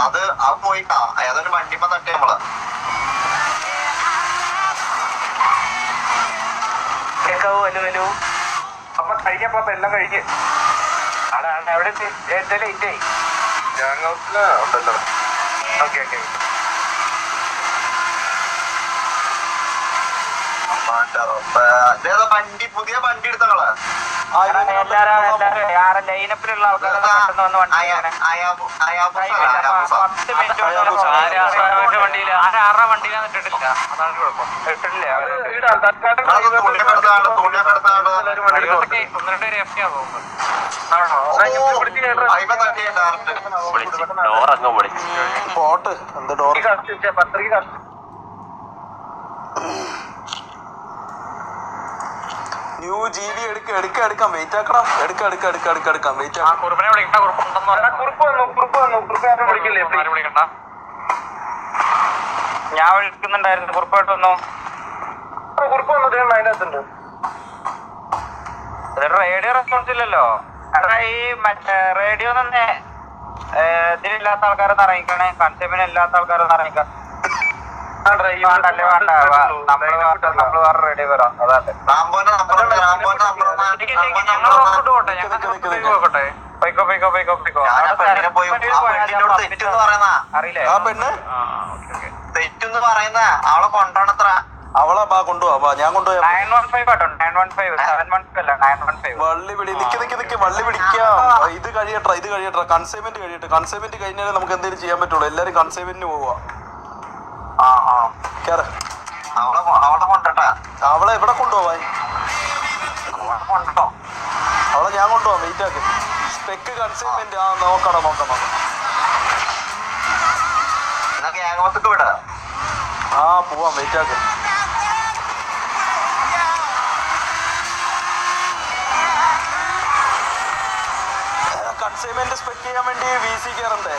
അത് പോയിട്ടാ അതൊരു വണ്ടിമ്മ തട്ടി നമ്മള് അപ്പൊ കഴിഞ്ഞപ്പോ എല്ലാം കഴിഞ്ഞ് എവിടെ ലേറ്റ് ആയി ഉണ്ടല്ലോ. ഓക്കെ ഓക്കെ വണ്ടി പുതിയ വണ്ടി എടുത്തങ്ങള് ലൈനപ്പിലുള്ള ആൾക്കാരെ വണ്ടിയിലാണ് ഇട്ടിട്ടില്ല. അതാണ് കുഴപ്പം. ഇട്ടിട്ടില്ല. ഒന്നിട്ട് ഒരു എഫ് ആകും. ന്യൂ ജീവി എടുക്കാം വെയിറ്റ് ആക്കണം. എടുക്കാം വെയിറ്റ് ആക്കാം. കുറുപ്പിനെ വിളിക്കണ്ട. വിളിക്കണ്ട. ഞാൻ വിളിക്കുന്നുണ്ടായിരുന്നു. കുറുപ്പായിട്ട് വന്നു. അതിനകത്തുണ്ട്. റേഡിയോ റെസ്പോൺസ് ഇല്ലല്ലോ. ഈ മറ്റേ റേഡിയോ തന്നെ ഇതിലില്ലാത്ത ആൾക്കാരൊന്ന് ഇറങ്ങിക്കണേ. കൺസ്യൂമിന് ഇല്ലാത്ത ആൾക്കാരൊന്ന് ഇറങ്ങിക്കാം. നമ്മള് വേറെ റേഡിയോ വരാം. അതെ അറിയില്ലേ തെറ്റെന്ന് പറയുന്ന അവളെ കൊണ്ടോണത്ര അവളെ കൊണ്ടുപോവാ. ഞാൻ കൊണ്ടുപോയാ 915 ആട്ടോ. 915 715 അല്ല 915. വള്ളി നിക്ക് വള്ളി പിടിക്കാം. ഇത് കഴിയട്ടെ. കൺസൈൻമെന്റ് കഴിഞ്ഞാലേ നമുക്ക് എന്തെങ്കിലും ചെയ്യാൻ പറ്റുള്ളൂ. എല്ലാരും കൺസൈൻമെന്റിന് പോവാ. അവളെ കൊണ്ടട്ടെ. അവളെ എവിടെ കൊണ്ടുപോവാൻ? അവളെ ഞാൻ കൊണ്ടുപോവാം. വെയിറ്റ് ആക്ക്. സ്പെക്ക് കൺസൈൻമെന്റ് നോക്കാം. വിട പോവാം. വെയിറ്റ് ആക്ക്. കൺസൈൻമെന്റ് സ്പെക്ക് ചെയ്യാൻ വേണ്ടി VC കയറണ്ടേ?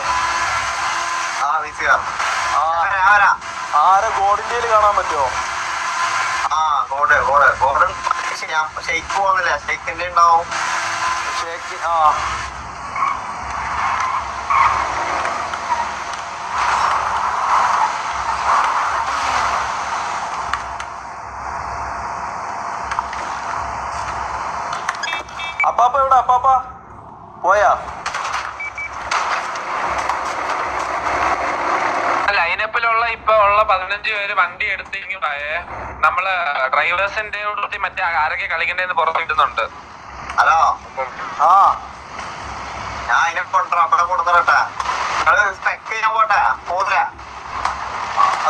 ആരെ ഗോഡിന്റെ കാണാൻ പറ്റുമോ? ഷെയ്ക്ക് പോകുന്നില്ല. ഷെയ്ക്കിന്റെ ഉണ്ടാവും. അപ്പാപ്പ എവിടെ? അപ്പാപ്പ പോയാ? ലൈനപ്പിലുള്ള ഇപ്പൊ ഉള്ള 15 പേര് വണ്ടി എടുത്തെങ്കിൽ നമ്മള് ഡ്രൈവേഴ്സിന്റെ മറ്റേ ആരൊക്കെ കളിക്കണ്ടേന്ന് പുറത്തിടുന്നുണ്ട്. ഹലോ ഞാൻ അതിനെ കൊണ്ടുവരാം. അവിടെ കൊടുത്തരട്ടെ. സ്പെക്ക് ചെയ്യാൻ പോട്ടെ. പോകില്ല.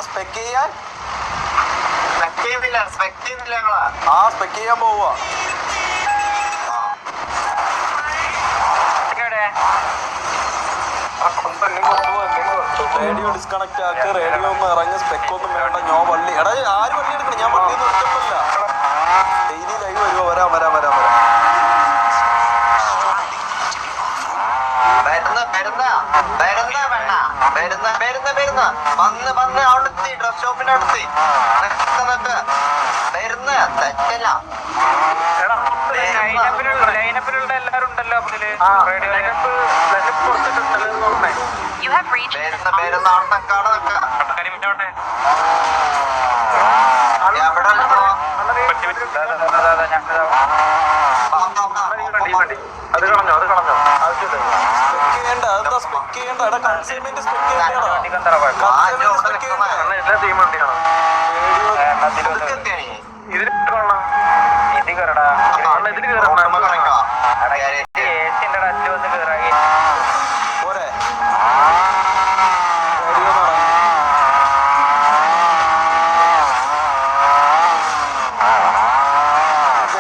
സ്പെക്ക് ചെയ്യാൻ ചെയ്യുന്നില്ല ഞങ്ങള്. സ്പെക്ക് ചെയ്യാൻ പോവാ. റേഡിയോ ഡിസ്കണക്ട് ആക്ക്. റേഡിയോ ഒന്ന് ഇറങ്ങി. സ്പെക്ക് ഒന്നും വേണ്ട. ഞാൻ വള്ളി ആര് വള്ളി എടുക്കണം? ഞാൻ വള്ളി ഒന്നും എടുത്തിട്ടില്ല. ഡെയിലി ലൈവ് വരുമോ? വരാം. വന്ന് അവിടെത്തി. ഡ്രസ് ഷോപ്പിന്റെ അടുത്ത് തെറ്റല്ല. ലൈനപ്പിലുള്ള എല്ലാരും ഉണ്ടല്ലോ. അത് കളഞ്ഞോ എന്താ സ്പെക്ക് ചെയ്യണ്ട? കൺസൈൻമെന്റ് സ്പെക്ക് ചെയ്യണ്ട. എല്ലാ ടീം വണ്ടിയാണോ? ഇതിൽ കൊള്ളാം. ഇത് കയറടാ. ഇതിൽ കയറണം. ഏസിന്റെ ടച്ച് വന്ന് കയറായി പോരെ.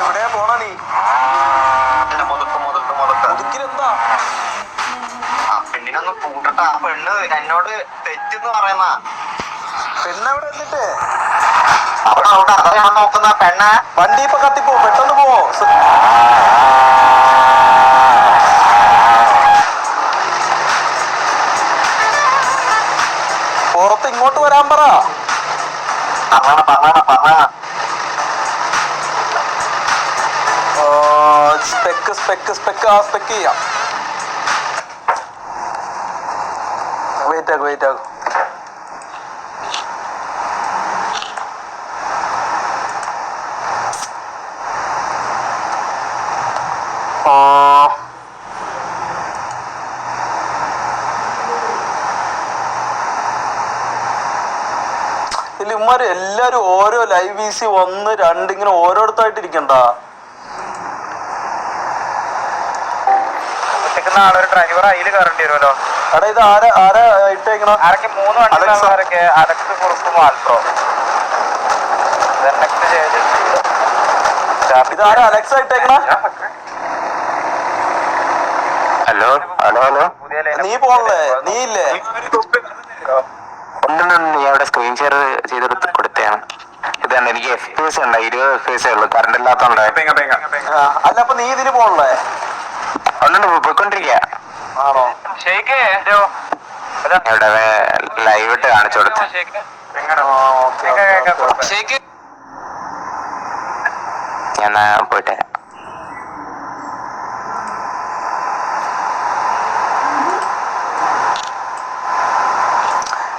എവിടെയാ പോണ നീ? മുതുക്കിലെന്താ? പെണ്ണിനൊന്ന് കൂട്ടട്ടാ. പെണ്ണ് എന്നോട് തെറ്റെന്ന് പറയുന്ന പെണ്ണെവിടെ? എന്നിട്ട് അവിടെ നോക്കുന്ന പെണ്ണ് വണ്ടി ഇപ്പൊ കത്തിപ്പോ. പെട്ടെന്ന് പോ. പുറത്ത് ഇങ്ങോട്ട് വരാൻ പറ. സ്പെക്ക് ചെയ്യാം. വെയിറ്റ് ആക്കും ഇവന്മാര് എല്ലാരും ഓരോ ലൈവ് VC 1 2 ഇങ്ങനെ ഓരോരുത്തായിട്ട് ഇരിക്കണ്ട. ആളൊരു ഡ്രൈവർ അതിൽ കയറേണ്ടി വരുമല്ലോ. എടാ ഇത് ആരാ ഇട്ടേക്കണ? ആരൊക്കെ 3 വണ്ടിക്കാരൊക്കെ അലക്സ് കുറുപ്പ് മാൽപ്രോ ഇത് ആരാ അലക്സ ഇട്ടേക്കണ? ഹലോ ഹലോ ഹലോ നീ പോണല്ലേ? നീ ഇല്ലേ? ഒന്നും നീ അവിടെ സ്ക്രീൻ ഷെയർ ചെയ്ത് കൊടുത്തതാണ്. ഇതാണ് എനിക്ക് FPS ഉണ്ട്, 20 FPS ഉള്ളു, കറണ്ട് ഇല്ലാത്തോണ്ട്. അല്ല അപ്പൊ നീ ഇതിന് പോണല്ലേ? ഒന്നും പോയിക്കൊണ്ടിരിക്ക. ആണോ? ഇവിടെ ലൈവ് ഇട്ട് കാണിച്ചു കൊടുത്തു. ഞാൻ പോയിട്ട്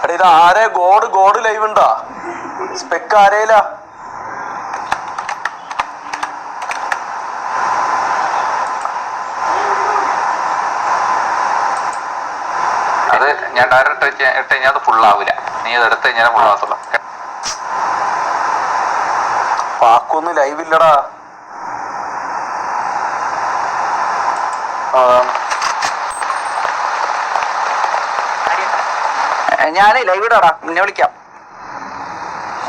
എടാ ഇത് ആരെ ഗോഡ് ലൈവ് ഉണ്ടാ? സ്പെക്ക് ആരേല? അത് ഞാൻ ഡയറക്റ്റ് ഇട്ട് കഴിഞ്ഞാൽ അത് ഫുള്ളാവില്ല. നീ അത് എടുത്ത് കഴിഞ്ഞാൽ ഫുള്ളാകത്തുള്ളൂ. പാക്കൊന്നും ലൈവ് ഇല്ലടാ. ഞാനേ ലൈവ് ഇടാടാ, പിന്നെ വിളിക്കാം.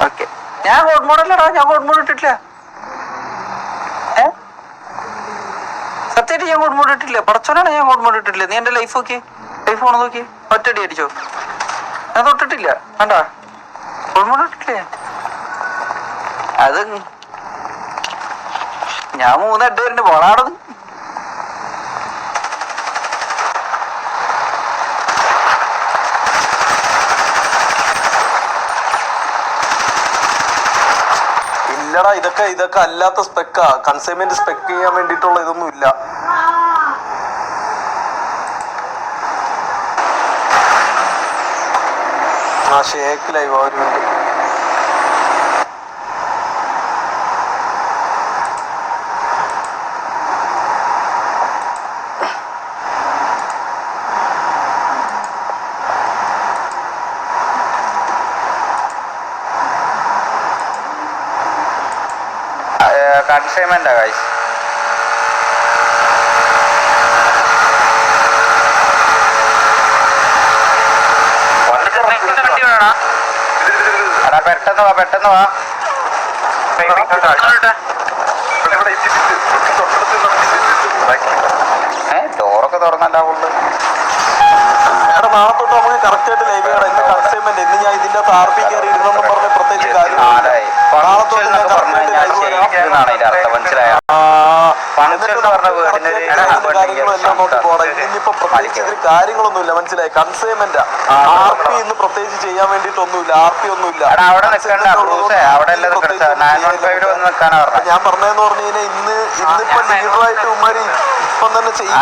ഓക്കെ. ഞാൻ ഹോട്ട് മോഡല്ലടാ, ഞാൻ ഹോട്ട് മോഡ് ഇട്ടിട്ടില്ല. സത്യമായിട്ട് ഞാൻ ഹോട്ട് മോഡ് ഇട്ടില്ല. പടച്ചോനാണ് ഞാൻ ഹോട്ട് മോഡ് ഇട്ടിട്ടില്ല. നീ എന്റെ ലൈഫ് നോക്കി, ലൈഫ് ഫോൺ നോക്കി, ഒറ്റടി അടിച്ചോ. ഞാൻ തൊട്ടിട്ടില്ല. വേണ്ടാ, ഹോട്ട് മോഡ് ഇട്ടിട്ടില്ലേ? അത് ഞാൻ 3 അടി വരുന്നുണ്ട്. പോണാടത് ഇല്ലടാ. ഇതൊക്കെ അല്ലാത്ത സ്പെക്കാ. കൺസൈൻമെന്റ് സ്പെക്ക് ചെയ്യാൻ വേണ്ടിട്ടുള്ള ഇതൊന്നും ഇല്ല. ആ ഷേക്ക് ലൈവ് ഒരു മിനിറ്റ്. കൺസൈൻമെന്റാ ഗൈസ്. എടാ പെട്ടെന്ന് വാ. ഡോറൊക്കെ തുറന്നല്ലാവുള്ളു. എടാ നാളെ തൊട്ട് നമുക്ക് കറക്റ്റ് ആയിട്ട് ലൈവ് ചെയ്യണം. എന്റെ കൺസൈൻമെന്റ് ഇന്ന് ഞാൻ ഇതിന്റെ RP കയറി ഇരുന്നെന്നും പറഞ്ഞ് പ്രത്യേകിച്ച് കാര്യം. നാളെ തൊട്ട് ഞാൻ ഇനിയിപ്പോ പ്രത്യേകിച്ച് ഇതിൽ കാര്യങ്ങളൊന്നുമില്ല. മനസ്സിലായി? കൺസൈൻമെന്റാ. RP ഇന്ന് പ്രത്യേകിച്ച് ചെയ്യാൻ വേണ്ടിട്ടൊന്നുമില്ല. RP ഒന്നുമില്ല. ഞാൻ പറഞ്ഞതെന്ന് പറഞ്ഞു കഴിഞ്ഞാൽ ഇന്നിപ്പോ ലീഡറായിട്ട് ഉമ്മാരി ഇപ്പം തന്നെ ചെയ്യും.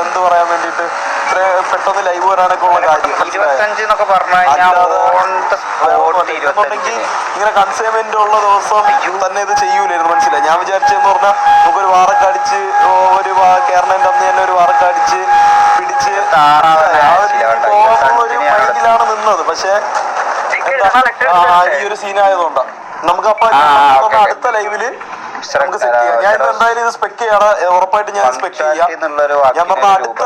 എന്ത് പറയാൻ വേണ്ടിട്ട് ഇത്ര പെട്ടെന്ന് ലൈവ് വരാനൊക്കെ ഉള്ള കാര്യം. ഇങ്ങനെ കൺസൈൻമെന്റ് ഉള്ള ദിവസം തന്നെ ഇത് ചെയ്യൂലായിരുന്നു. മനസ്സിലായി? ഞാൻ വിചാരിച്ചെന്ന് പറഞ്ഞാൽ നമുക്കൊരു വാറൊക്കെ അടിച്ച് ഒരു കേരളന്റെ അന്ന് തന്നെ ഒരു വാറൊക്കെ അടിച്ച് പിടിച്ച് ഒരു മൈൻഡിലാണ് നിന്നത്. പക്ഷെ ഈ ഒരു സീനായതുകൊണ്ടാ നമുക്ക് അപ്പൊ അടുത്ത ലൈവില് നമുക്ക് സെറ്റ് ചെയ്യാം. ഞാൻ എന്തായാലും ഇത് സ്പെക്ക് ചെയ്യാറ് ഉറപ്പായിട്ട് ഞാൻ സ്പെക്ക് ചെയ്യാം. ഞാൻ പറഞ്ഞ അടുത്ത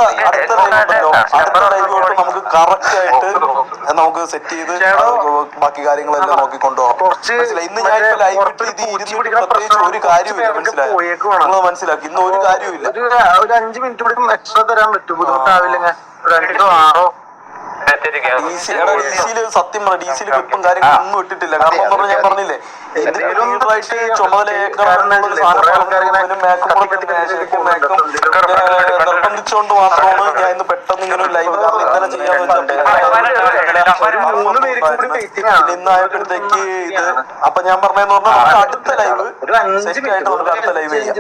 ലൈവ് തൊട്ട് നമുക്ക് കറക്റ്റ് ആയിട്ട് നമുക്ക് സെറ്റ് ചെയ്ത് ബാക്കി കാര്യങ്ങളെല്ലാം നോക്കി കൊണ്ടുപോകാം. ഇന്ന് ഞാൻ ഇപ്പൊ ലൈവ് ഇട്ട് ഇത് ഇരുന്നിട്ട് പ്രത്യേകിച്ച് ഒരു കാര്യമില്ല. മനസ്സിലായോ? നിങ്ങൾ മനസ്സിലാക്കി ഇന്ന് ഒരു കാര്യമില്ല. ഒരു 5 മിനിറ്റ് കൂടി എക്സ്ട്രാ തരാൻ പറ്റും? ബുദ്ധിമുട്ടാവില്ലെങ്കിൽ 2 6 ഡിസിയില് സത്യം പറഞ്ഞ ഡിസിയില് ക്ലിപ്പും കാര്യങ്ങളും ഒന്നും ഇട്ടിട്ടില്ല. കാരണം പറഞ്ഞ ഞാൻ പറഞ്ഞില്ലേ ലീഡറായിട്ട് ചുമതല നിർബന്ധിച്ചുകൊണ്ട് മാത്രമാണ് ഞാൻ ഇന്ന് പെട്ടെന്ന് ഇങ്ങനെ ഒരു ലൈവ് ഇന്നലെ ചെയ്യാന്ന് വെച്ചാൽ ഇന്നായപ്പോഴത്തേക്ക് ഇത് അപ്പൊ ഞാൻ പറഞ്ഞതെന്ന് പറഞ്ഞാൽ അടുത്ത ലൈവ് സെറ്റ് ആയിട്ട് നമുക്ക് അടുത്ത ലൈവ് ചെയ്യാം.